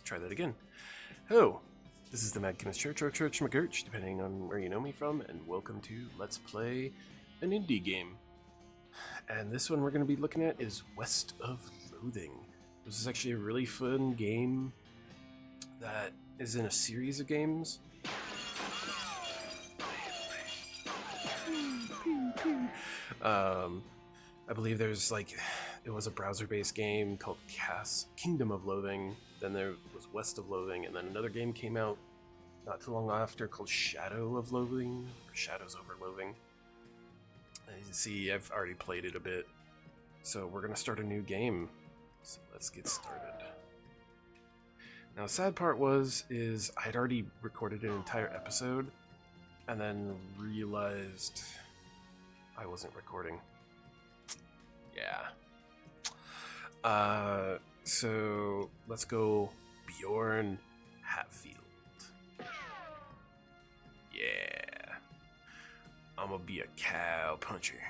Let's try that again. Hello, this is the Mad Chemist Church, or Church McGurch, depending on where you know me from, and welcome to Let's Play an indie game. And this one we're going to be looking at is West of Loathing. This is actually a really fun game that is in a series of games. I believe there's it was a browser-based game called Kingdom of Loathing, then there was West of Loathing, and then another game came out not too long after called Shadow of Loathing, or Shadows over Loathing. As you can see, I've already played it a bit, so we're going to start a new game. So let's get started. Now, the sad part is I'd already recorded an entire episode, and then realized I wasn't recording. Yeah. So let's go Bjorn Hatfield. Yeah. I'm gonna be a cow puncher.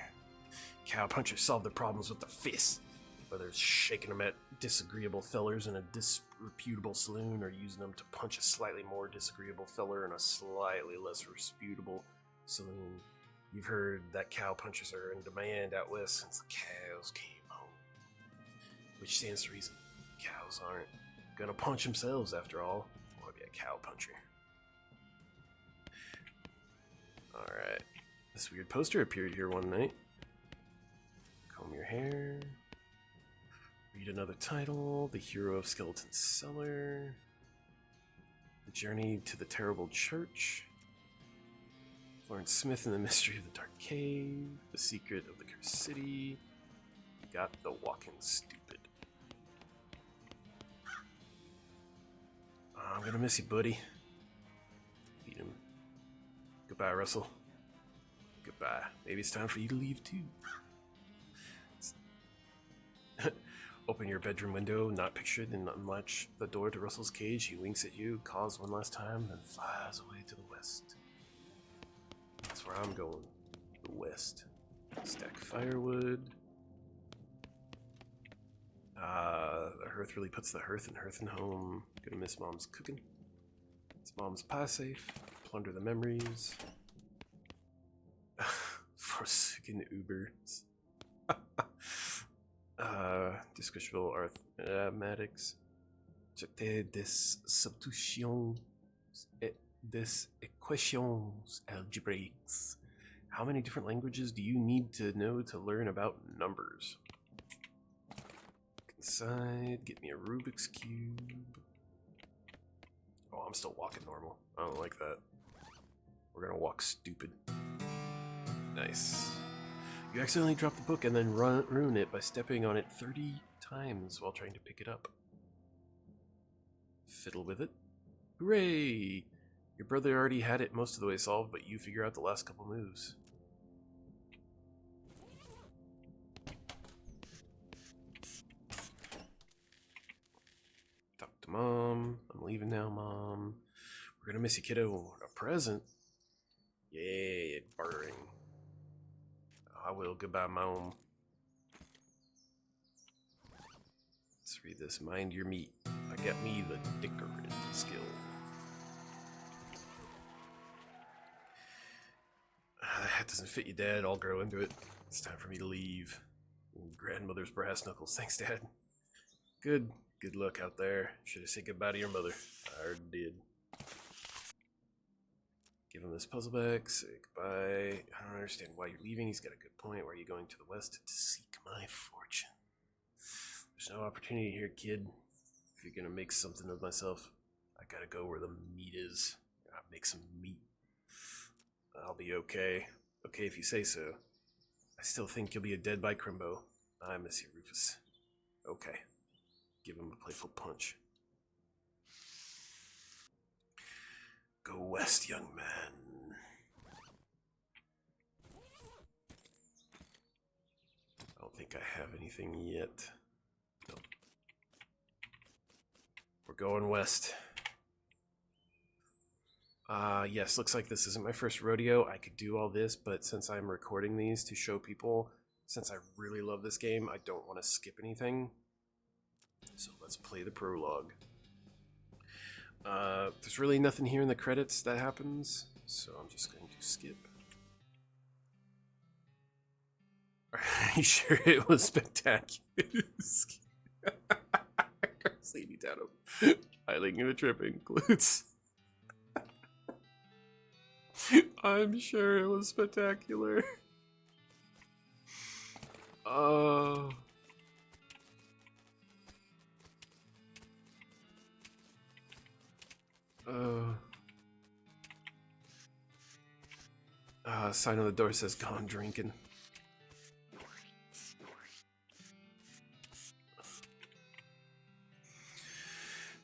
Cow punchers solve their problems with the fist, whether it's shaking them at disagreeable fellers in a disreputable saloon or using them to punch a slightly more disagreeable feller in a slightly less reputable saloon. You've heard that cow punchers are in demand out west since the cows came home. Which stands to reason cows aren't gonna punch themselves after all. I wanna be a cow puncher. Alright. This weird poster appeared here one night. Comb your hair. Read another title. The Hero of Skeleton Cellar. The Journey to the Terrible Church. Florence Smith and the Mystery of the Dark Cave. The Secret of the Cursed City. Got the Walking Stupid. I'm gonna miss you, buddy. Beat him. Goodbye, Russell. Goodbye. Maybe it's time for you to leave too. Open your bedroom window, not pictured, and unlatch the door to Russell's cage. He winks at you, caws one last time, then flies away to the west. That's where I'm going. The west. Stack firewood. The hearth really puts the hearth and home. Gonna miss Mom's cooking. It's Mom's pie safe. Plunder the memories. Forsaken Ubers. Discussionable arithmetics. Traiter des substitutions et des equations algebraiques. How many different languages do you need to know to learn about numbers? Inside, get me a Rubik's Cube. Oh, I'm still walking normal. I don't like that. We're gonna walk stupid. Nice. You accidentally drop the book and then ruin it by stepping on it 30 times while trying to pick it up. Fiddle with it. Hooray! Your brother already had it most of the way solved, but you figure out the last couple moves. Talk to Mom. I'm leaving now, Mom. We're gonna miss you, kiddo. A present? Yay, bartering. I will. Goodbye, Mom. Let's read this. Mind your meat. I got me the dickering skill. That doesn't fit you, Dad. I'll grow into it. It's time for me to leave. Grandmother's brass knuckles. Thanks, Dad. Good luck out there. Should have said goodbye to your mother. I already did. Give him this puzzle back, say goodbye. I don't understand why you're leaving. He's got a good point. Why are you going to the west? To seek my fortune. There's no opportunity here, kid. If you're gonna make something of myself, I gotta go where the meat is. I'll make some meat. I'll be okay. Okay if you say so. I still think you'll be a dead by Crimbo. I miss you, Rufus. Okay. Give him a playful punch. Go west, young man. I don't think I have anything yet. Nope. We're going west. Yes, looks like this isn't my first rodeo. I could do all this, but since I'm recording these to show people, since I really love this game, I don't want to skip anything. So let's play the prologue. There's really nothing here in the credits that happens, so I'm just going to skip. Are you sure it was spectacular? Sleepy down. Piling in the trip includes. I'm sure it was spectacular. Sign on the door says gone drinking.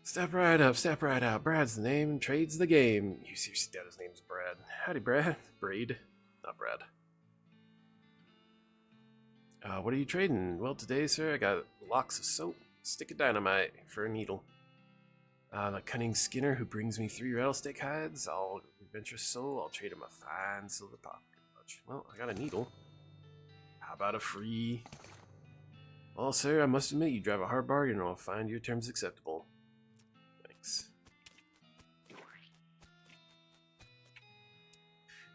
Step right up, step right out. Brad's the name, trade's the game. You seriously doubt his name's Brad. Howdy, Brad. Braid. Not Brad. What are you trading? Well, today, sir, I got locks of soap, a stick of dynamite for a needle. The cunning Skinner who brings me 3 rattlesnake hides. I'll adventurous soul. I'll trade him a fine silver pocket watch. Well, I got a needle. How about a free? Well, sir, I must admit you drive a hard bargain, and I'll find your terms acceptable. Thanks.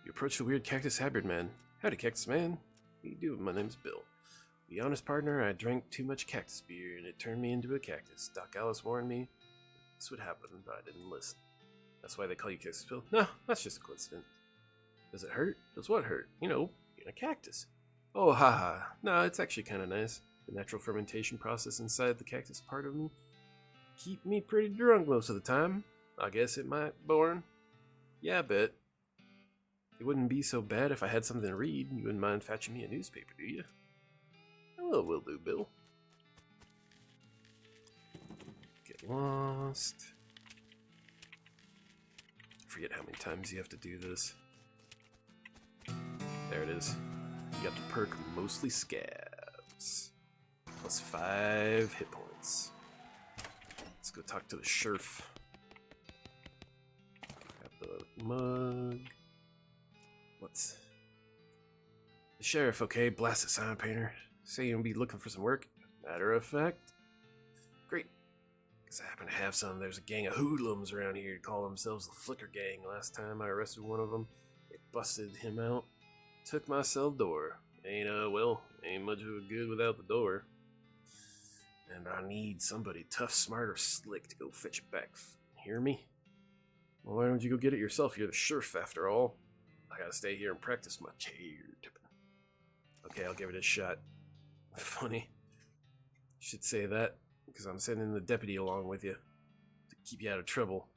You approach the weird cactus hybrid man. Howdy, cactus man. What do you do? My name's Bill. To be honest, partner, I drank too much cactus beer, and it turned me into a cactus. Doc Alice warned me this would happen, but I didn't listen. That's why they call you Cactus Bill? No, that's just a coincidence. Does it hurt? Does what hurt? You know, being a cactus. Oh, haha. No, it's actually kind of nice. The natural fermentation process inside the cactus part of me keep me pretty drunk most of the time. I guess it might, boring. Yeah, I bet. It wouldn't be so bad if I had something to read. You wouldn't mind fetching me a newspaper, do you? Oh, will do, Bill. Get lost. I forget how many times you have to do this. There it is. You got the perk Mostly Scabs. Plus 5 hit points. Let's go talk to the sheriff. Grab the mug. What's... The sheriff, okay? Blast it, sign painter. Say you'll be looking for some work. Matter of fact. Great. Because I happen to have some. There's a gang of hoodlums around here who call themselves the Flicker Gang. Last time I arrested one of them, they busted him out. Took my cell door. Ain't much of a good without the door. And I need somebody tough, smart, or slick to go fetch it back. Hear me? Well, why don't you go get it yourself? You're the sheriff, after all. I gotta stay here and practice my chair tipping. Okay, I'll give it a shot. Funny. Should say that, because I'm sending the deputy along with you to keep you out of trouble.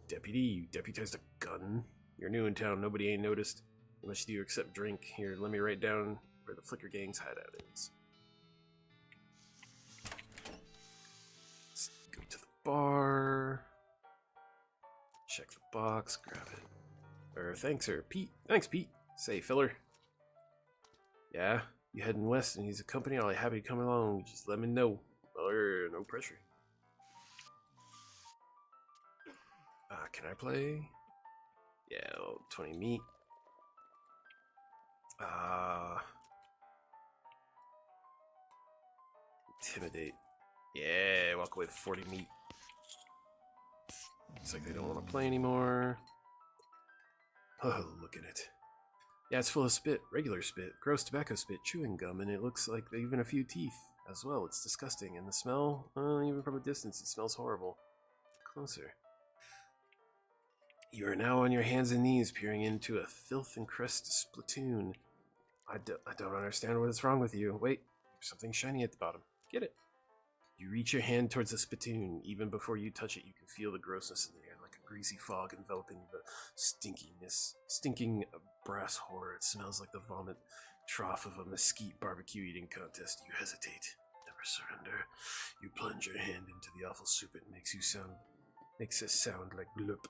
Deputy, you deputized a gun? You're new in town, nobody ain't noticed. Unless you do accept drink. Here, let me write down where the Flicker Gang's hideout is. Let's go to the bar. Check the box, grab it. Thanks, sir. Pete. Thanks, Pete. Say, filler. Yeah, you heading west and he's a company. I'll be happy to come along. Just let me know. No pressure. Can I play? Yeah, 20 meat. Intimidate. Yeah, walk away with 40 meat. Looks like they don't want to play anymore. Oh, look at it. Yeah, it's full of spit. Regular spit. Gross tobacco spit. Chewing gum. And it looks like even a few teeth as well. It's disgusting. And the smell, even from a distance, it smells horrible. Closer. You are now on your hands and knees, peering into a filth-encrusted spittoon. I don't understand what is wrong with you. Wait, there's something shiny at the bottom. Get it. You reach your hand towards the spittoon. Even before you touch it, you can feel the grossness in the air, like a greasy fog enveloping the stinking brass horror. It smells like the vomit trough of a mesquite barbecue eating contest. You hesitate. Never surrender. You plunge your hand into the awful soup. It makes it sound like bloop.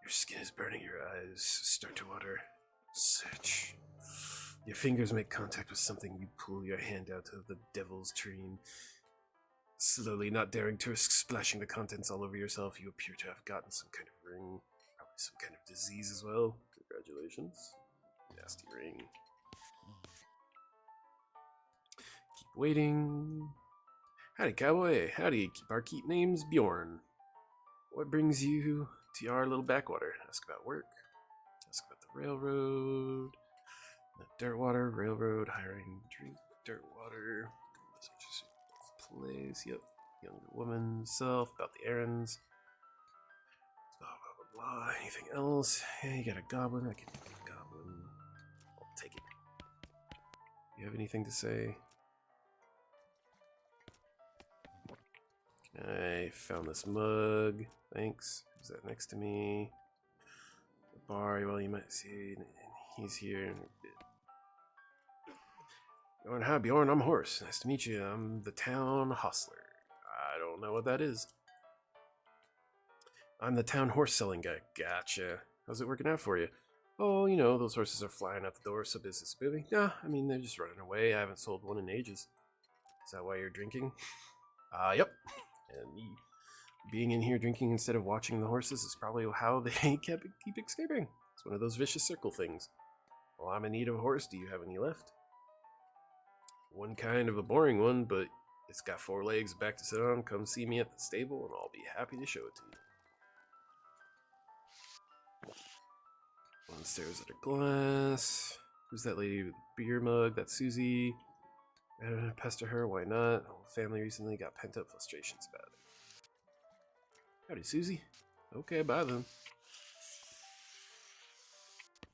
Your skin is burning, your eyes start to water. Search. Your fingers make contact with something. You pull your hand out of the devil's dream. Slowly, not daring to risk splashing the contents all over yourself, you appear to have gotten some kind of ring. Probably some kind of disease as well. Congratulations. Nasty ring. Keep waiting. Howdy, cowboy. Howdy, barkeep name's Bjorn. What brings you to our little backwater? Ask about work. Ask about the railroad. Dirtwater, railroad, hiring, drink, Dirtwater. Place, yep. Younger woman, self, about the errands. Blah, blah, blah, blah. Anything else? Yeah, you got a goblin. I can take a goblin. I'll take it. You have anything to say? I found this mug. Thanks. Who's that next to me? The bar, well, you might see. He's here. Bjorn, hi, Bjorn. I'm Horse. Nice to meet you. I'm the town hostler. I don't know what that is. I'm the town horse selling guy. Gotcha. How's it working out for you? Oh, you know, those horses are flying out the door, so business is booming. Nah, I mean, they're just running away. I haven't sold one in ages. Is that why you're drinking? Yep. And being in here drinking instead of watching the horses is probably how they keep escaping. It's one of those vicious circle things. Well, I'm in need of a horse. Do you have any left? One kind of a boring one, but it's got 4 legs, back to sit on. Come see me at the stable, and I'll be happy to show it to you. One stares at a glass. Who's that lady with the beer mug? That's Susie. Pester her, why not? Whole family recently got pent-up frustrations about it. Howdy, Susie. Okay, bye then.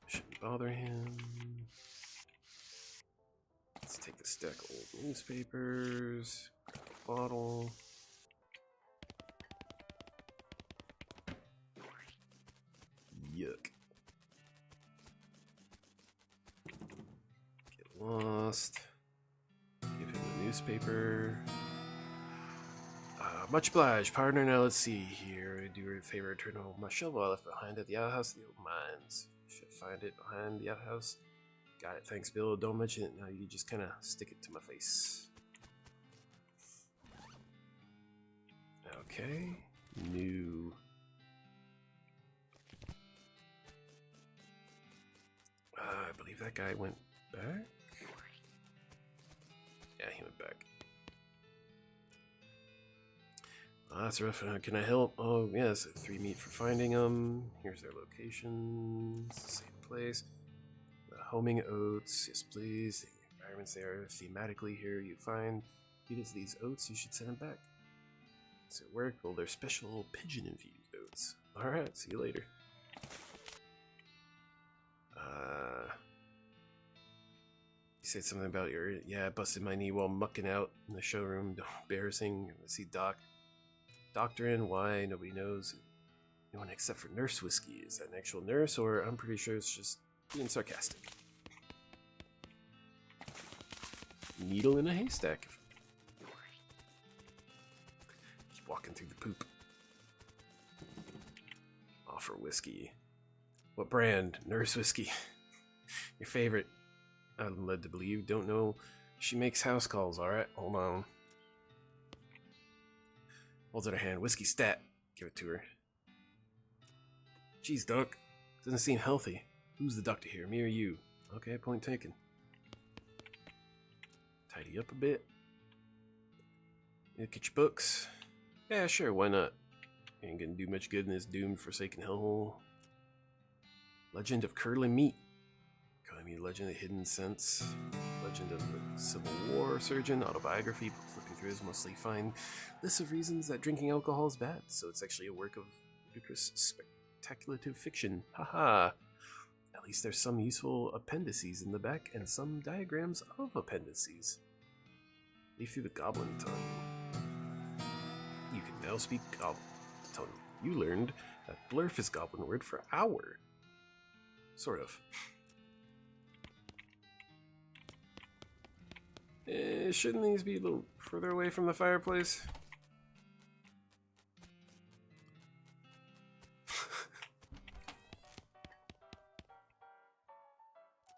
Shouldn't bother him. Let's take the stack of old newspapers. Grab a bottle. Yuck. Get lost. Give him the newspaper. Much obliged, partner. Now let's see here. Do you a favor, return home my shovel I left behind at the outhouse of the old mines. Should find it behind the outhouse. Got it, thanks, Bill. Don't mention it now. You just kind of stick it to my face. Okay. New. I believe that guy went back. Yeah, he went back. That's rough. Can I help? Oh, yes. 3 meat for finding them. Here's their location. It's the same place. The homing oats. Yes, please. The environments there. Thematically, here you find feed these oats. You should send them back. Does it work? Well, they're special pigeon-infused oats. Alright, see you later. You said something about your... Yeah, I busted my knee while mucking out in the showroom. Embarrassing. Let's see, Doc. Doctor in, why? Nobody knows. No one except for Nurse Whiskey. Is that an actual nurse, or I'm pretty sure it's just being sarcastic. Needle in a haystack. Keep walking through the poop. Offer whiskey. What brand? Nurse Whiskey. Your favorite. I'm led to believe. Don't know. She makes house calls, alright? Hold on. Holds out her hand. Whiskey stat. Give it to her. Geez, Doc. Doesn't seem healthy. Who's the doctor here? Me or you? Okay, point taken. Tidy up a bit. Look at your books. Yeah, sure, why not? Ain't gonna do much good in this doomed, forsaken hellhole. Legend of Curling Meat. Curling Meat, Legend of the Hidden Sense. Legend of the Civil War Surgeon. Autobiography. Flipping through is mostly find lists of reasons that drinking alcohol is bad. So it's actually a work of ludicrous speculative fiction. Haha. At least there's some useful appendices in the back and some diagrams of appendices. Leaf through the goblin tongue. You can now speak goblin tongue. You learned that blurf is goblin word for hour. Sort of. Shouldn't these be a little further away from the fireplace?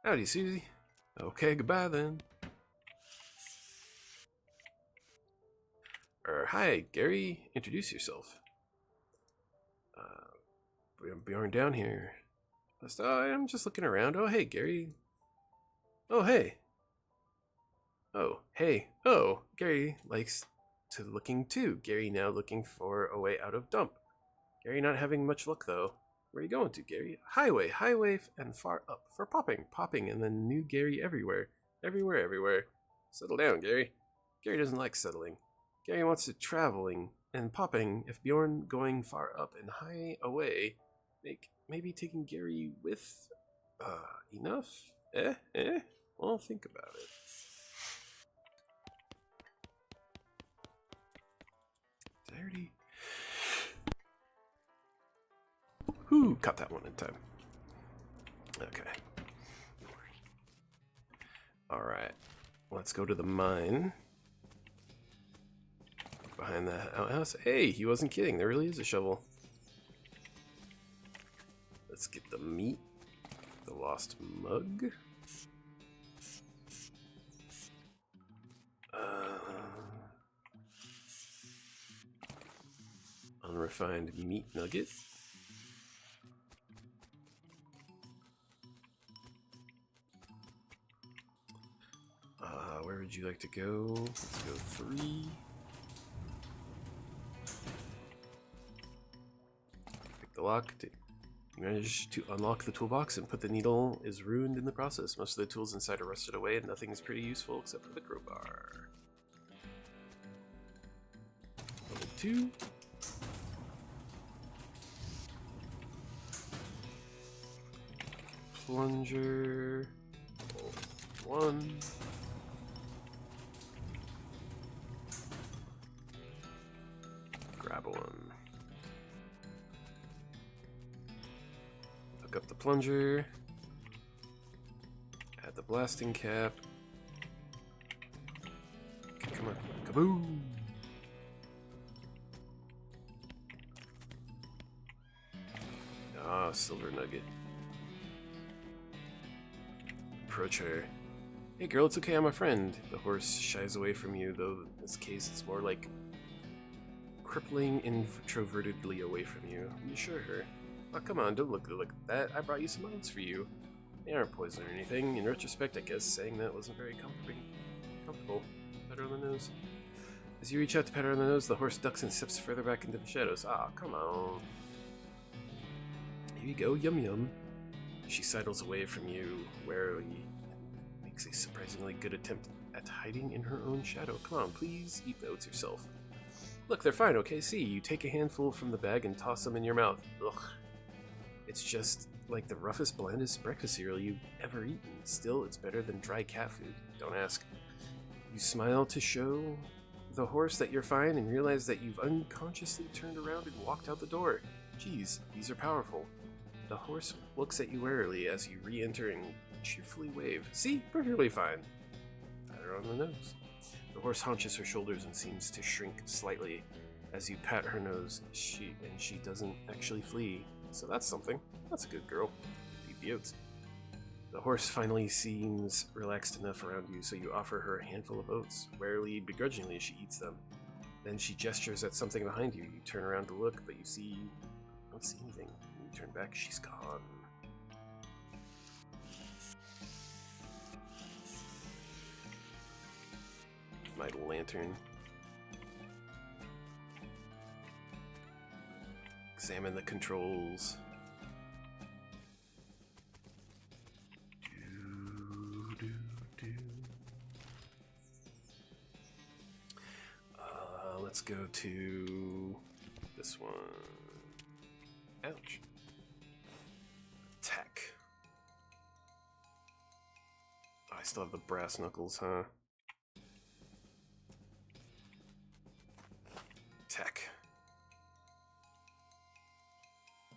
Howdy, Susie. Okay, goodbye then. Hi, Gary. Introduce yourself. Bjorn down here. I'm just looking around. Oh, hey, Gary. Oh, hey. Oh, hey. Oh, Gary likes to looking too. Gary now looking for a way out of dump. Gary not having much luck though. Where are you going to, Gary? Highway, highway, and far up for popping, popping, and then new Gary everywhere. Everywhere, everywhere. Settle down, Gary. Gary doesn't like settling. Gary wants to traveling and popping. If Bjorn going far up and high away, maybe taking Gary with enough? Well, think about it. Dirty. Whew, caught that one in time. Okay. Alright. Let's go to the mine. Behind the outhouse. Hey, he wasn't kidding. There really is a shovel. Let's get the meat. The lost mug. Unrefined meat nugget. Where would you like to go? Let's go 3. Pick the lock. You manage to unlock the toolbox and put the needle is ruined in the process. Most of the tools inside are rusted away and nothing is pretty useful except for the crowbar. Level 2. Plunger. Level 1. Grab one. Hook up the plunger. Add the blasting cap. Okay, come on. Kaboom! Ah, silver nugget. Approach her. Hey girl, it's okay, I'm a friend. The horse shies away from you, though in this case it's more like crippling introvertedly away from you. Reassure her. Oh, come on, don't look at that. I brought you some oats for you. They aren't poison or anything. In retrospect, I guess saying that wasn't very comfortable. Pat her on the nose. As you reach out to pat her on the nose, the horse ducks and steps further back into the shadows. Ah, come on. Here you go, yum yum. She sidles away from you warily and makes a surprisingly good attempt at hiding in her own shadow. Come on, please eat the oats yourself. Look, they're fine, okay? See, you take a handful from the bag and toss them in your mouth. Ugh. It's just like the roughest, blandest breakfast cereal you've ever eaten. Still, it's better than dry cat food. Don't ask. You smile to show the horse that you're fine and realize that you've unconsciously turned around and walked out the door. Geez, these are powerful. The horse looks at you warily as you re-enter and cheerfully wave. See? Perfectly fine. Pat her on the nose. The horse haunches her shoulders and seems to shrink slightly as you pat her nose. She doesn't actually flee. So that's something. That's a good girl. Eat the oats. The horse finally seems relaxed enough around you, so you offer her a handful of oats. Warily, begrudgingly, she eats them. Then she gestures at something behind you. You turn around to look, but you don't see anything. When you turn back, she's gone. My lantern. Examine the controls. Let's go to this one. Ouch. Attack. Oh, I still have the brass knuckles, huh? Attack.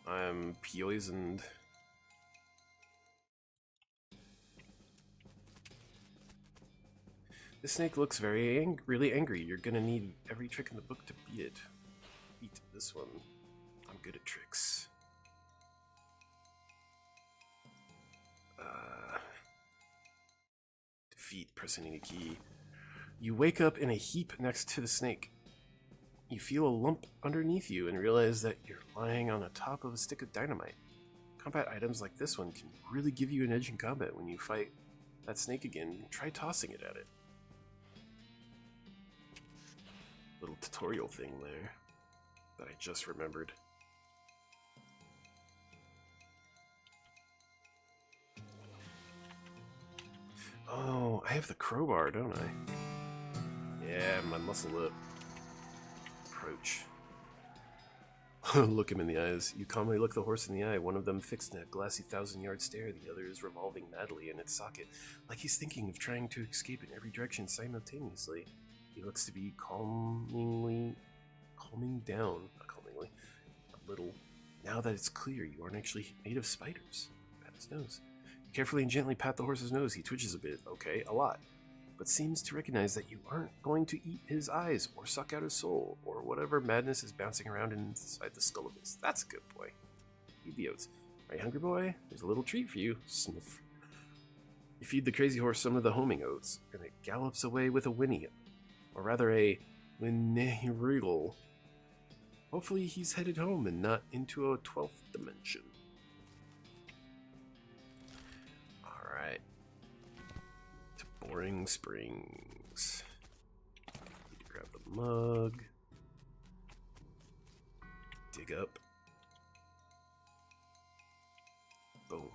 I'm poisoned. This snake looks really angry. You're gonna need every trick in the book to beat it. Beat this one. I'm good at tricks. Defeat, pressing any key. You wake up in a heap next to the snake. You feel a lump underneath you and realize that you're lying on the top of a stick of dynamite. Combat items like this one can really give you an edge in combat when you fight that snake again. Try tossing it at it. little tutorial thing there that I just remembered. Oh, I have the crowbar, don't I? Yeah, my muscle up. Approach. Look him in the eyes. You calmly look the horse in the eye, one of them fixed in a glassy 1,000-yard stare, the other is revolving madly in its socket, like he's thinking of trying to escape in every direction simultaneously. He looks to be calming down, not calmingly, a little. Now that it's clear you aren't actually made of spiders. Pat his nose. You carefully and gently pat the horse's nose. He twitches a bit, okay, a lot, but seems to recognize that you aren't going to eat his eyes or suck out his soul or whatever madness is bouncing around inside the skull of his. That's a good boy. Eat the oats. Are you hungry, boy? There's a little treat for you. Sniff. You feed the crazy horse some of the homing oats, and it gallops away with a whinny, or rather a whinny-wriggle. Hopefully he's headed home and not into a 12th dimension. Alright. Boring Springs. Need to grab the mug. Dig up. Boom.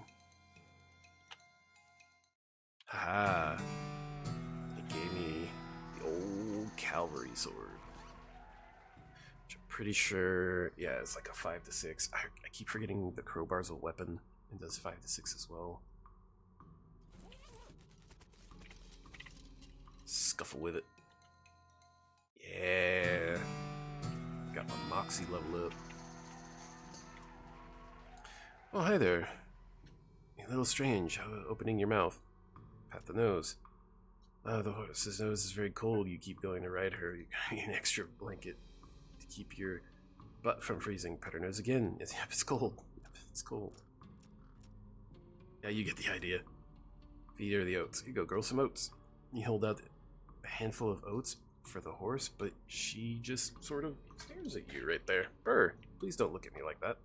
Haha. It gave me the old cavalry sword. Which I'm pretty sure, yeah, it's like a 5 to 6. I keep forgetting the crowbar's a weapon and does 5 to 6 as well. Scuffle with it. Yeah. Got my moxie level up. Oh, hi there. A little strange, opening your mouth. Pat the nose. Oh, the horse's nose is very cold. You keep going to ride her. You need an extra blanket to keep your butt from freezing. Pat her nose again. Yep, it's cold. Yep, it's cold. Yeah, you get the idea. Feed her the oats. Here you go, girl, some oats. You hold out a handful of oats for the horse, but she just sort of stares at you right there. Burr, please don't look at me like that.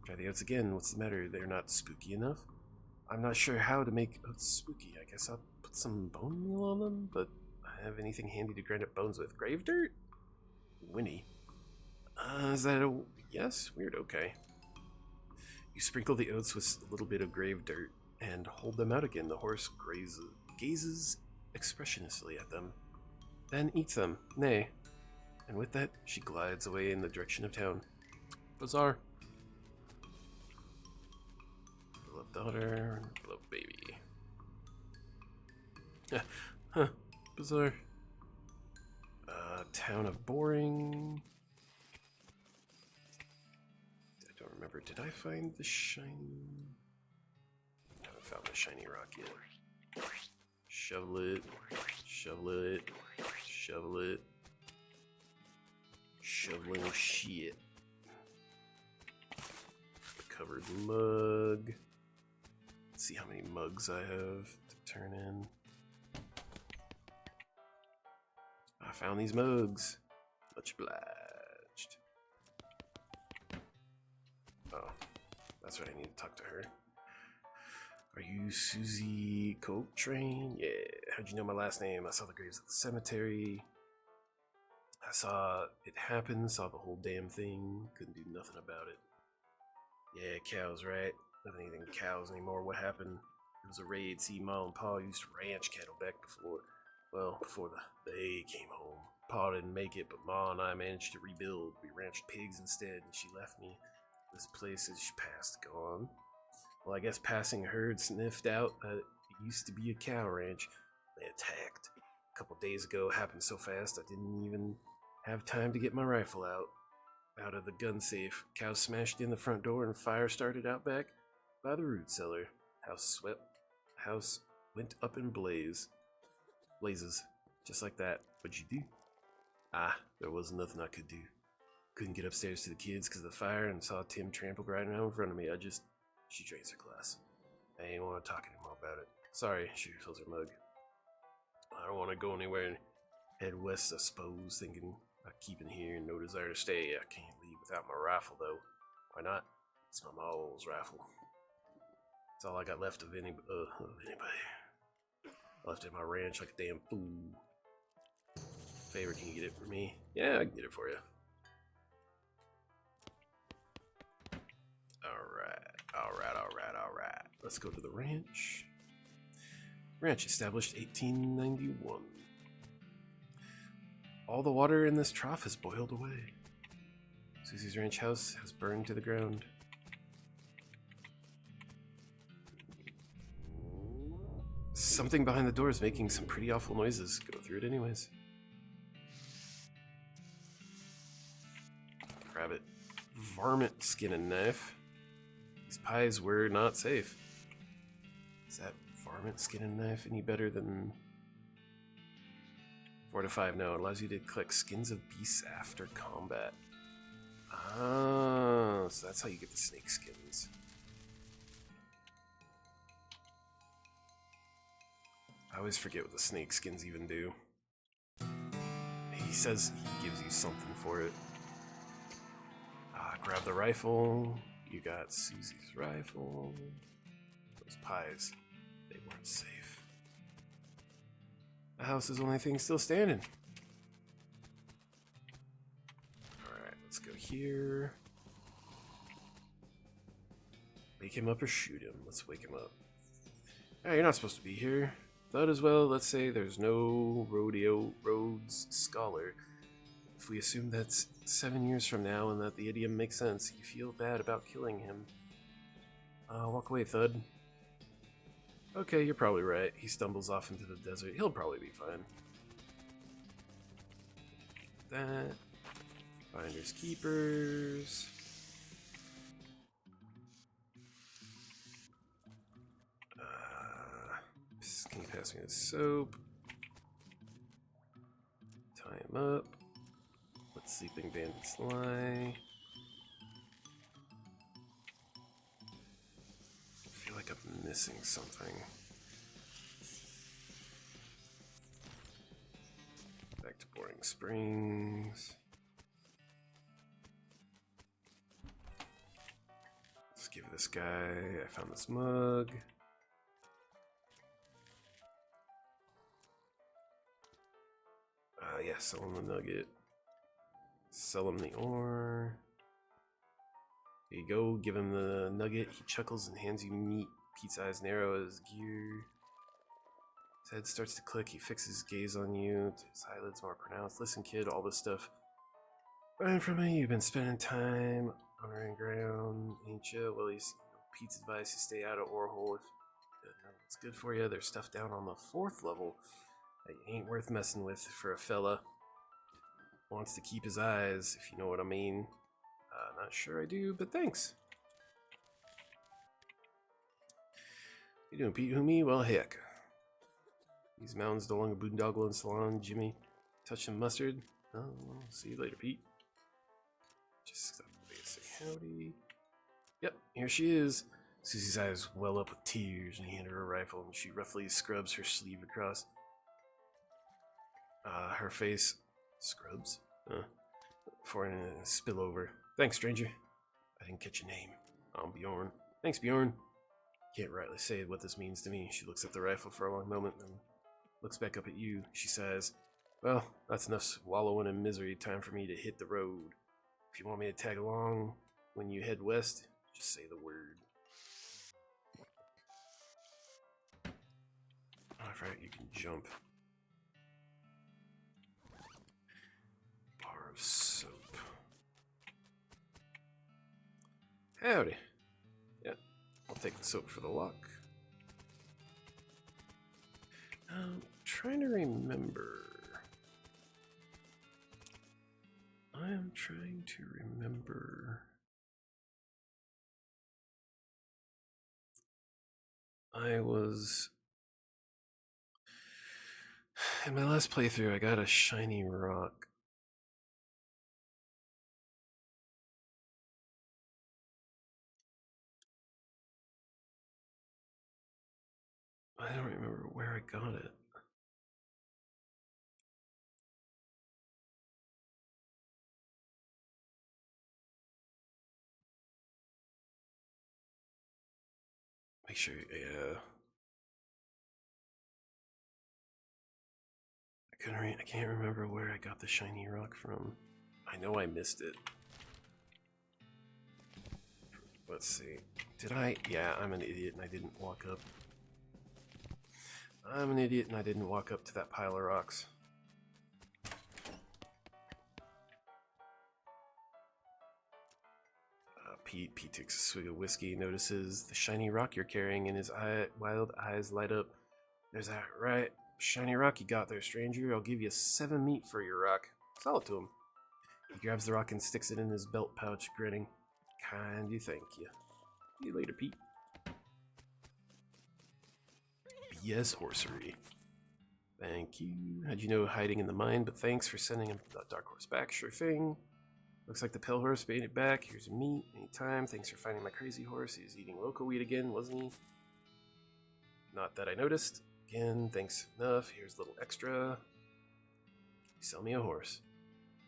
Try the oats again. What's the matter? They're not spooky enough? I'm not sure how to make oats spooky. I guess I'll put some bone meal on them, but I have anything handy to grind up bones with. Grave dirt? Winnie. Is that a yes? Weird, okay. You sprinkle the oats with a little bit of grave dirt and hold them out again. The horse gazes expressionlessly at them, then eats them. Nay. And with that, she glides away in the direction of town. Bizarre. Beloved daughter, beloved baby. Huh. Bizarre. Town of Boring. I don't remember. Did I find the shiny? I haven't found the shiny rock yet. Shovel it. Shovel it. Shovel it. Shoveling shit. Covered mug. Let's see how many mugs I have to turn in. I found these mugs. Much obliged. Oh, that's right, I need to talk to her. Are you Susie Coltrane? Yeah. How'd you know my last name? I saw the graves at the cemetery. I saw it happen, saw the whole damn thing. Couldn't do nothing about it. Yeah, cows, right? Not anything cows anymore. What happened? It was a raid. See, Ma and Pa used to ranch cattle back before, well, before they came home. Pa didn't make it, but Ma and I managed to rebuild. We ranched pigs instead, and she left me this place as she passed, gone. Well, I guess passing herd sniffed out that it used to be a cow ranch. They attacked. A couple days ago, happened so fast I didn't even have time to get my rifle out of the gun safe. Cows smashed in the front door and fire started out back by the root cellar. House went up in blazes. Just like that. What'd you do? Ah, there was nothing I could do. Couldn't get upstairs to the kids because of the fire and saw Tim trample right around in front of me. She drains her glass. I ain't want to talk anymore about it. Sorry, she refills her mug. I don't want to go anywhere. Head west, I suppose, thinking about keeping here and no desire to stay. I can't leave without my rifle, though. Why not? It's my ma's rifle. It's all I got left of anybody. I left it at my ranch like a damn fool. favor, can you get it for me? Yeah, I can get it for you. Alright. Let's go to the ranch. Ranch established 1891. All the water in this trough has boiled away. Susie's ranch house has burned to the ground. Something behind the door is making some pretty awful noises. Go through it anyways. Grab it. Varmint skin and knife. These pies were not safe. Is that varmint skin and knife any better than 4 to 5? No, it allows you to collect skins of beasts after combat. Ah, so that's how you get the snake skins. I always forget what the snake skins even do. He says he gives you something for it. Grab the rifle. You got Susie's rifle. Those pies, they weren't safe. The house is the only thing still standing. Alright, let's go here. Wake him up or shoot him. Let's wake him up. Alright, you're not supposed to be here. Thought as well, let's say there's no Rhodes scholar. If we assume that's 7 years from now and that the idiom makes sense, you feel bad about killing him. Walk away, Thud. Okay, you're probably right. He stumbles off into the desert. He'll probably be fine. That. Finders keepers. Can you pass me the soap? Tie him up. Let sleeping bandits lie. I feel like I'm missing something. Back to Boring Springs. Let's give this guy. I found this mug. Yeah, sell him the nugget. Sell him the ore. Here you go, give him the nugget. He chuckles and hands you meat. Pete's eyes narrow as gear. His head starts to click. He fixes his gaze on you. His eyelids more pronounced. Listen, kid, all this stuff. Running from me, you've been spending time on our ground, ain't you? Well, Pete's advice, you stay out of ore hole if it's good for you. There's stuff down on the 4th level that ain't worth messing with for a fella. Wants to keep his eyes, if you know what I mean. Not sure I do, but thanks. You doing, Pete? Who, me? Well, heck. These mountains no longer boondoggle and salon, Jimmy. Touch some mustard. Oh, well, see you later, Pete. Just stop to say howdy. Yep, here she is. Susie's eyes well up with tears, and he handed her a rifle, and she roughly scrubs her sleeve across. Her face scrubs for a spillover. Thanks, stranger. I didn't catch your name. I'm Bjorn. Thanks, Bjorn. Can't rightly say what this means to me. She looks at the rifle for a long moment, then looks back up at you. She says, well, that's enough wallowing in misery. Time for me to hit the road. If you want me to tag along when you head west, just say the word. Alright, you can jump. Bar of soap. Howdy. Yeah, I'll take the soap for the lock. I'm trying to remember. I was... In my last playthrough, I got a shiny rock. I don't remember where I got it. Make sure, yeah. I I can't remember where I got the shiny rock from. I know I missed it. Let's see. Did I? Yeah, I'm an idiot and I didn't walk up. I'm an idiot and I didn't walk up to that pile of rocks. Pete takes a swig of whiskey, notices the shiny rock you're carrying, and his wild eyes light up. There's that right shiny rock you got there, stranger. I'll give you 7 meat for your rock. Sell it to him. He grabs the rock and sticks it in his belt pouch, grinning. Kinda thank you. See you later, Pete. BS Horsery. Thank you. How'd you know hiding in the mine? But thanks for sending him the dark horse back. Sure thing. Looks like the pale horse made it back. Here's your meat. Anytime. Thanks for finding my crazy horse. He was eating local weed again, wasn't he? Not that I noticed. Again, thanks enough. Here's a little extra. Sell me a horse.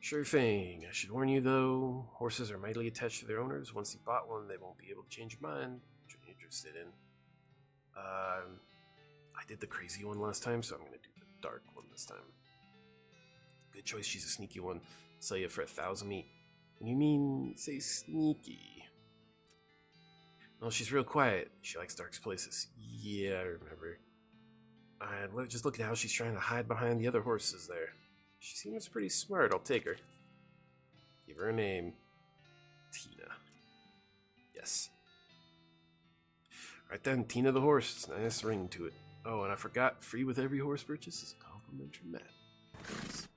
Sure thing. I should warn you though, horses are mightily attached to their owners. Once you bought one, they won't be able to change your mind. Which you're interested in. I did the crazy one last time, so I'm gonna do the dark one this time. Good choice. She's a sneaky one. Sell you for 1,000 meat. When you mean say sneaky? Well, she's real quiet. She likes dark places. Yeah, I remember. And just look at how she's trying to hide behind the other horses there. She seems pretty smart. I'll take her. Give her a name. Tina. Yes. Right then, Tina the horse. It's a nice ring to it. Oh, and I forgot, free with every horse purchase is a compliment from Matt. Thanks.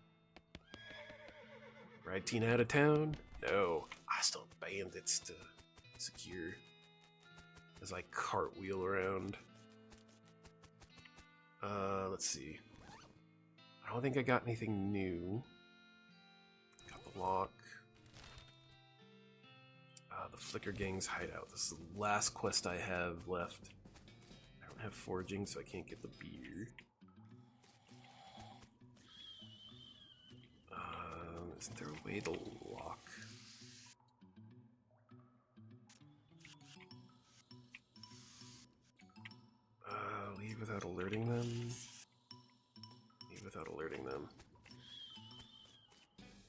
Ride Tina out of town? No. I still have bandits to secure as I cartwheel around. Let's see. I don't think I got anything new. Got the lock. The Flicker Gang's hideout. This is the last quest I have left. I don't have foraging, so I can't get the beer. Isn't there a way to lock? Leave without alerting them. Leave without alerting them.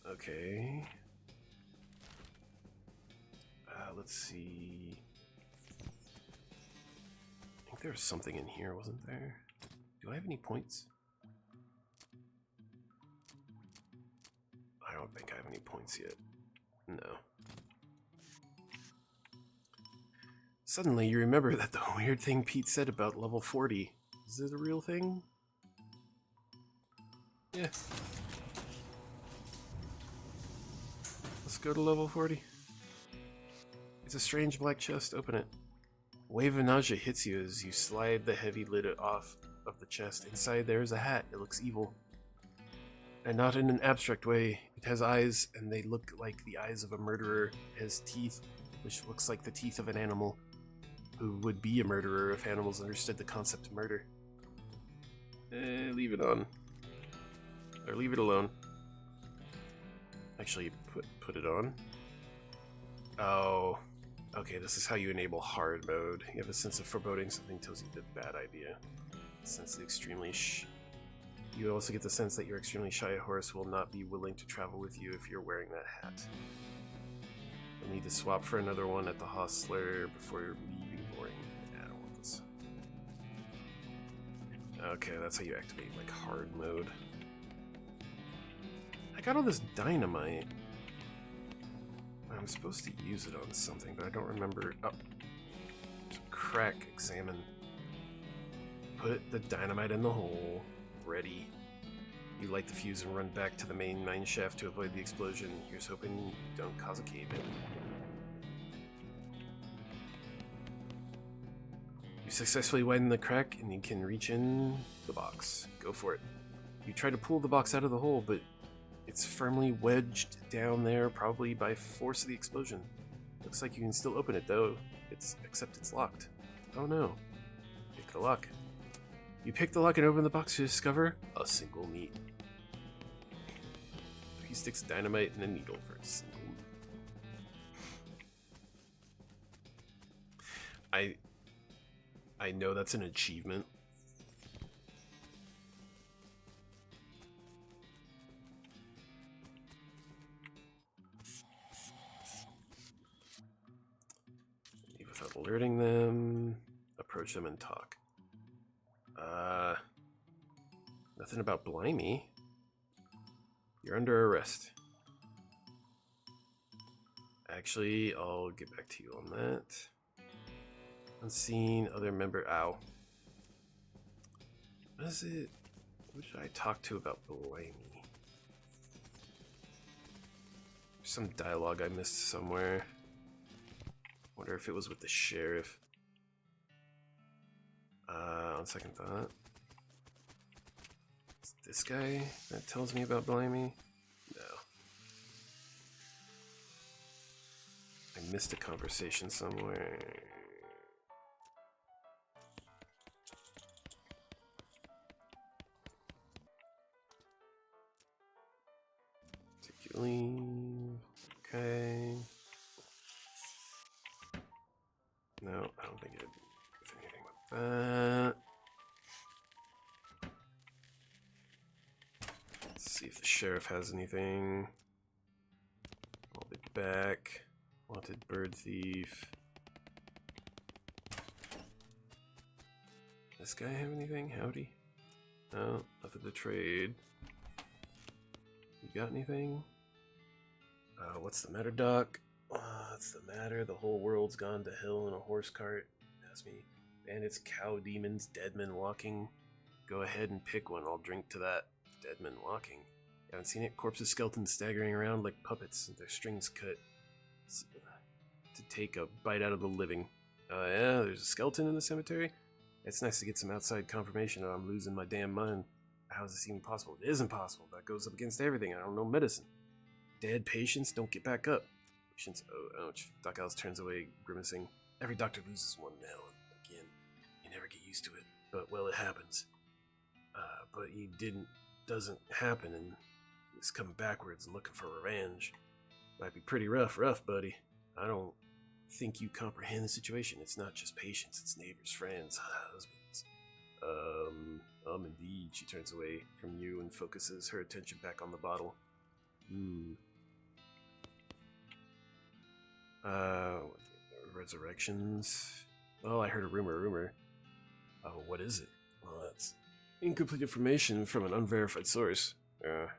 Okay. Let's see. I think there was something in here, wasn't there? Do I have any points? I don't think I have any points yet. No. Suddenly, you remember that the weird thing Pete said about level 40. Is it a real thing? Yeah. Let's go to level 40. It's a strange black chest. Open it. A wave of nausea hits you as you slide the heavy lid off of the chest. Inside there is a hat. It looks evil. And not in an abstract way. It has eyes, and they look like the eyes of a murderer. It has teeth, which looks like the teeth of an animal. Who would be a murderer if animals understood the concept of murder? Leave it on. Or leave it alone. Actually, put it on. Oh. Okay, this is how you enable hard mode. You have a sense of foreboding, something tells you the bad idea. Sense the extremely You also get the sense that your extremely shy horse will not be willing to travel with you if you're wearing that hat. You'll need to swap for another one at the hostler before you're leaving. Boring. Yeah, I don't want this. Okay, that's how you activate, like, hard mode. I got all this dynamite. I'm supposed to use it on something, but I don't remember. Oh. Crack. Examine. Put the dynamite in the hole. Ready. You light the fuse and run back to the main mine shaft to avoid the explosion. Here's hoping you don't cause a cave-in. You successfully widen the crack and you can reach in the box. Go for it. You try to pull the box out of the hole, but it's firmly wedged down there, probably by force of the explosion. Looks like you can still open it though, except it's locked. Oh no. Pick the lock. You pick the lock and open the box to discover a single meat. 3 sticks of dynamite and a needle for a single meat. I know that's an achievement. without alerting them. Approach them and talk. Nothing about Blimey. You're under arrest. Actually, I'll get back to you on that. Unseen other member. Ow. What is it? Who should I talk to about Blimey? There's some dialogue I missed somewhere. Wonder if it was with the sheriff. On second thought. Is this guy that tells me about Blimey? No. I missed a conversation somewhere. Particularly. Okay. No, I don't think it did anything with that. Let's see if the sheriff has anything. I'll be back. Wanted bird thief. This guy have anything? Howdy? No, nothing to trade. You got anything? What's the matter, Doc? What's the matter? The whole world's gone to hell in a horse cart. Ask me. Bandits, cow demons, dead men walking. Go ahead and pick one. I'll drink to that. Dead men walking. You haven't seen it? Corpses, skeletons staggering around like puppets, with their strings cut to take a bite out of the living. Yeah, there's a skeleton in the cemetery? It's nice to get some outside confirmation that I'm losing my damn mind. How is this even possible? It isn't possible. That goes up against everything. I don't know medicine. Dead patients don't get back up. Patients, oh, ouch. Doc Alice turns away, grimacing. Every doctor loses one now and again. You never get used to it. But, well, it happens. But doesn't happen, and he's coming backwards and looking for revenge. Might be pretty rough, buddy. I don't think you comprehend the situation. It's not just patients, it's neighbors, friends, husbands. Indeed. She turns away from you and focuses her attention back on the bottle. Resurrections. Oh, I heard a rumor. Oh, what is it? Well, that's incomplete information from an unverified source.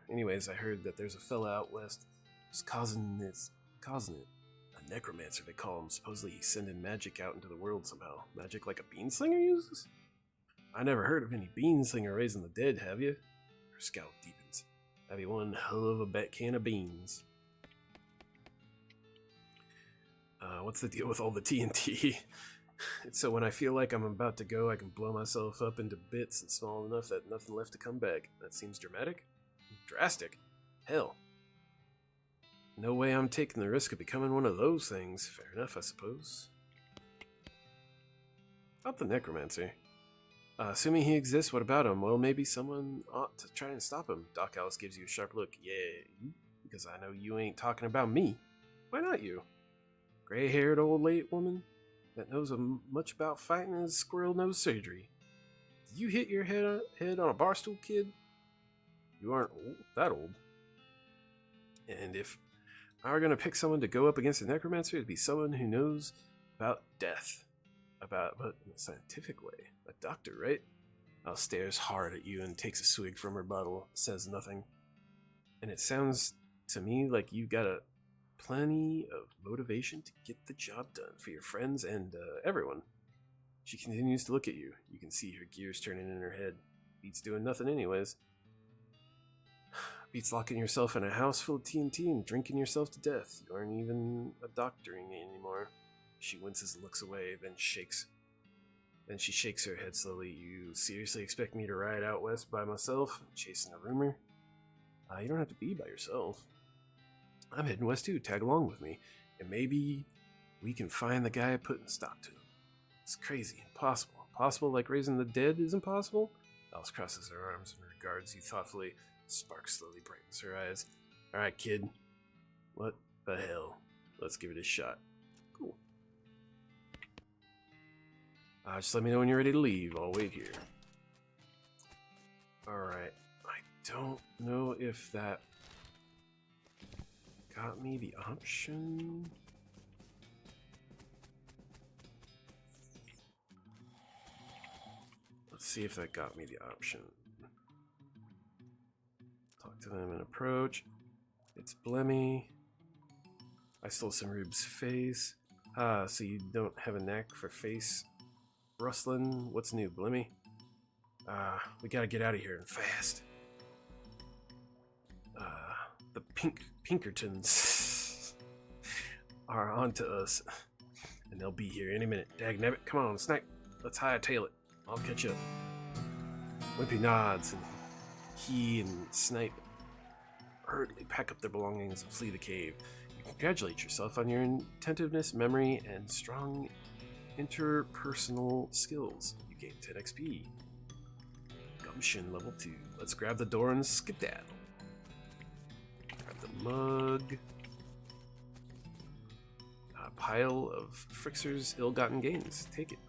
Anyways, I heard that there's a fella out west who's causing it. A necromancer, they call him. Supposedly he's sending magic out into the world somehow. Magic like a beanslinger uses? I never heard of any beanslinger raising the dead, have you? Her scout deepens. That'd be one hell of a can of beans. What's the deal with all the TNT? It's so when I feel like I'm about to go, I can blow myself up into bits and small enough that nothing left to come back. That seems dramatic? Drastic? Hell. No way I'm taking the risk of becoming one of those things. Fair enough, I suppose. About the necromancer. Assuming he exists, what about him? Well, maybe someone ought to try and stop him. Doc Alice gives you a sharp look. Yeah, you? Because I know you ain't talking about me. Why not you? Gray-haired old late woman that knows much about fighting as squirrel-nose surgery. Did you hit your head on a bar stool, kid? You aren't that old. And if I were going to pick someone to go up against a necromancer, it'd be someone who knows about death. But in a scientific way. A doctor, right? Al stares hard at you and takes a swig from her bottle, says nothing. And it sounds to me like you got plenty of motivation to get the job done for your friends and everyone. She continues to look at you. You can see her gears turning in her head. Beats doing nothing anyways. Beats locking yourself in a house full of TNT and drinking yourself to death. You aren't even a doctoring anymore. She winces and looks away, then shakes. Then she shakes her head slowly. You seriously expect me to ride out west by myself, chasing a rumor? You don't have to be by yourself. I'm heading west too. Tag along with me, and maybe we can find the guy putting a stop to him. It's crazy, impossible. Possible like raising the dead is impossible? Alice crosses her arms and regards you thoughtfully. Spark slowly brightens her eyes. Alright, kid. What the hell? Let's give it a shot. Cool. Just let me know when you're ready to leave. I'll wait here. Alright. I don't know if that got me the option. Let's see if that got me the option. Talk to them and approach. It's Blemmy. I stole some Rube's face. Ah, so you don't have a knack for face rustling? What's new, Blemmy? We gotta get out of here and fast. The Pinkertons are onto us, and they'll be here any minute. Dagnabbit, come on, Snipe. Let's hightail it. I'll catch up. Wimpy nods, and he and Snipe hurriedly pack up their belongings and flee the cave. You congratulate yourself on your attentiveness, memory, and strong interpersonal skills. You gain 10 XP. Gumption level 2. Let's grab the door and skedaddle. Grab the mug. A pile of Frixer's ill-gotten gains. Take it.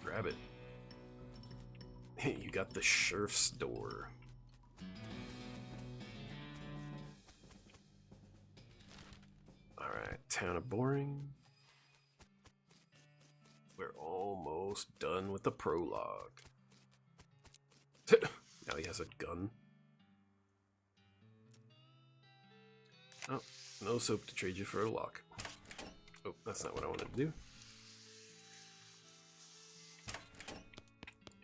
Grab it. You got the Sheriff's door. Alright, Town of Boring. We're almost done with the prologue. Now he has a gun. Oh, no soap to trade you for a lock. Oh, that's not what I wanted to do.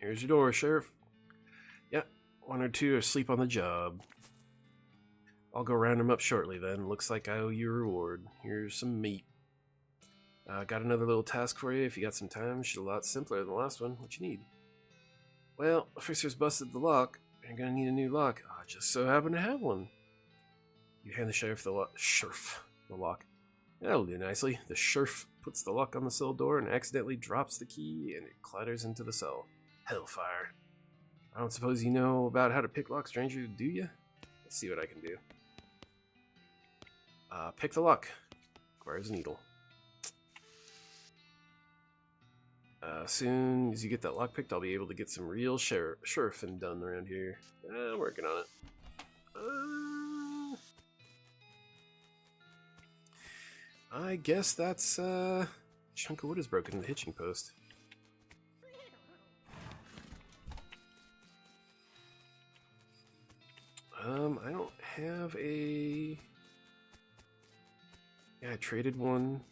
Here's your door, Sheriff. Yeah, 1 or 2 are asleep on the job. I'll go round them up shortly then. Looks like I owe you a reward. Here's some meat. Got another little task for you if you got some time. Should a lot simpler than the last one. What you need? Well, Fixer's busted the lock. You're gonna need a new lock. I just so happen to have one. You hand the sheriff the lock. That'll do nicely. The sheriff puts the lock on the cell door and accidentally drops the key, and it clatters into the cell. Hellfire. I don't suppose you know about how to pick lock, stranger, do you? Let's see what I can do. Pick the lock. Requires a needle. Soon as you get that lock picked, I'll be able to get some real sheriffing done around here. I'm working on it. I guess that's chunk of wood is broken in the hitching post. I don't have a... Yeah, I traded one,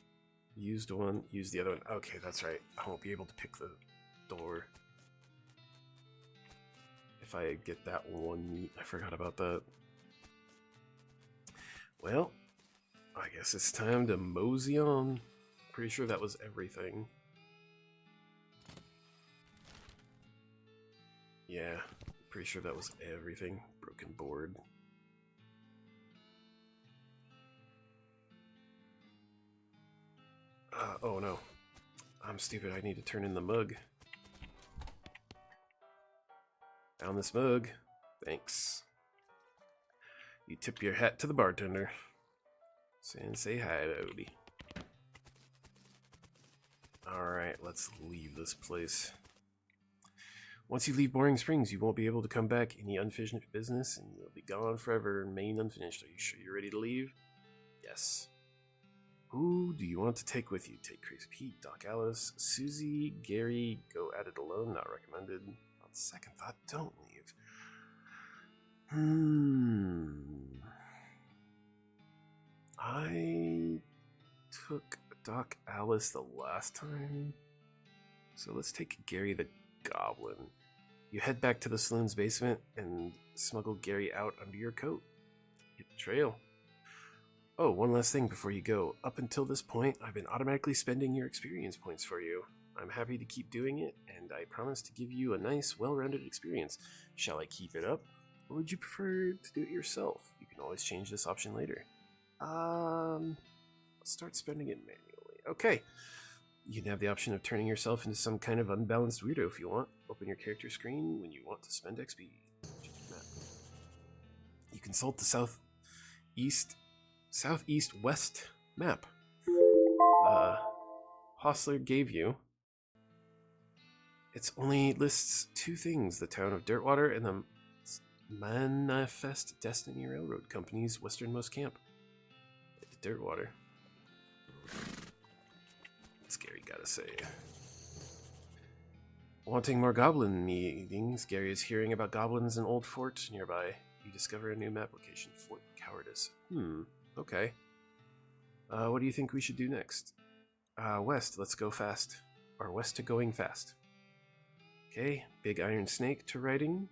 used one, used the other one. Okay, that's right. I won't be able to pick the door if I get that one meat. I forgot about that. Well, I guess it's time to mosey on. Pretty sure that was everything. Yeah, pretty sure that was everything. Broken board. Oh no. I'm stupid. I need to turn in the mug. Found this mug. Thanks. You tip your hat to the bartender. And say hi to Odie. Alright, let's leave this place. Once you leave Boring Springs, you won't be able to come back. Any unfinished business, and you'll be gone forever and remain unfinished. Are you sure you're ready to leave? Yes. Who do you want to take with you? Take Crazy Pete, Doc Alice, Susie, Gary. Go at it alone. Not recommended. On second thought, don't leave. I took Doc Alice the last time, so let's take Gary the Goblin. You head back to the saloon's basement and smuggle Gary out under your coat. Hit the trail. Oh, one last thing before you go. Up until this point, I've been automatically spending your experience points for you. I'm happy to keep doing it, and I promise to give you a nice, well-rounded experience. Shall I keep it up, or would you prefer to do it yourself? You can always change this option later. Let's start spending it manually. Okay. You can have the option of turning yourself into some kind of unbalanced weirdo if you want. Open your character screen when you want to spend XP. You consult the southeast-west map Hostler gave you. It only lists 2 things: the town of Dirtwater and the Manifest Destiny Railroad Company's westernmost camp. Dirtwater. What's Gary gotta say? Wanting more goblin meetings, Gary is hearing about goblins in Old Fort nearby. You discover a new map location, Fort Cowardice. Okay. What do you think we should do next? West, let's go fast. Or west to going fast. Okay, big iron snake to riding.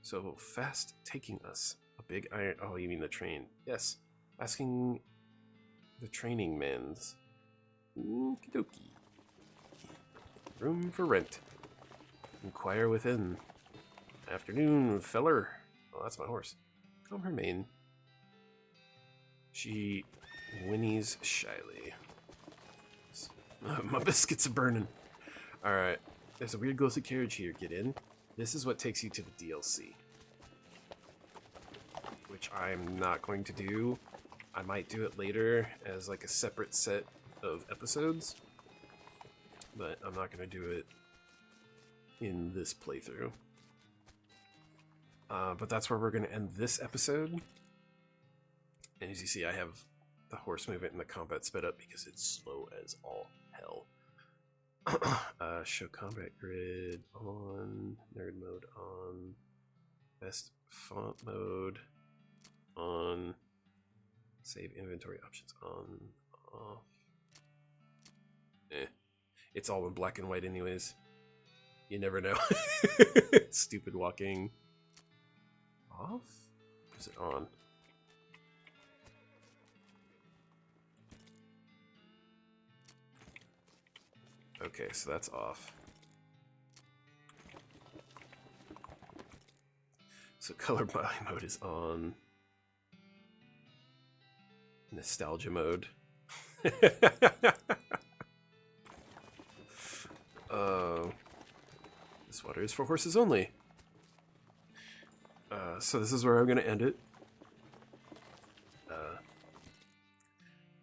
So fast taking us. A big iron... Oh, you mean the train. Yes. Asking the training man's. Okie dokie. Room for rent. Inquire within. Afternoon, feller. Oh, that's my horse. Calm her mane. She whinnies shyly. My biscuits are burning. Alright. There's a weird ghostly carriage here. Get in. This is what takes you to the DLC. Which I'm not going to do. I might do it later as like a separate set of episodes. But I'm not going to do it in this playthrough. But that's where we're going to end this episode. And as you see, I have the horse movement and the combat sped up because it's slow as all hell. Show combat grid on, nerd mode on, best font mode on, save inventory options on, off. It's all in black and white anyways. You never know. Stupid walking. Off? Or is it on? Okay, so that's off. So color by mode is on. Nostalgia mode. This water is for horses only. So this is where I'm going to end it.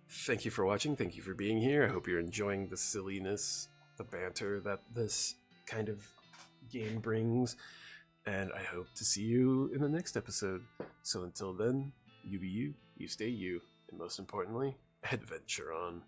Thank you for watching. Thank you for being here. I hope you're enjoying the silliness, the banter that this kind of game brings. And I hope to see you in the next episode. So until then, you be you, you stay you, and most importantly, adventure on.